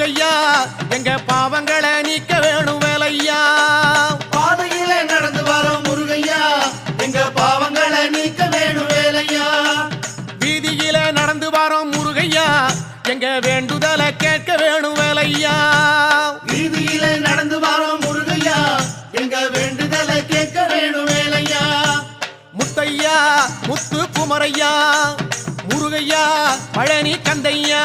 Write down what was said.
முருகையா எங்க பாவங்களை நீக்க வேணும் வேலையா. பாதையில நடந்து வரோம் முருகையா எங்க பாவங்களை நீக்க வேணும் வேலையா. வீதியில நடந்து வரோம் முருகையா எங்க வேண்டுதலை கேட்க வேணும் வேலையா. வீதியில நடந்து வரோம் முருகையா எங்க வேண்டுதலை கேட்க வேணும் வேலையா. முத்தையா முத்து குமரையா முருகையா பழனி கந்தையா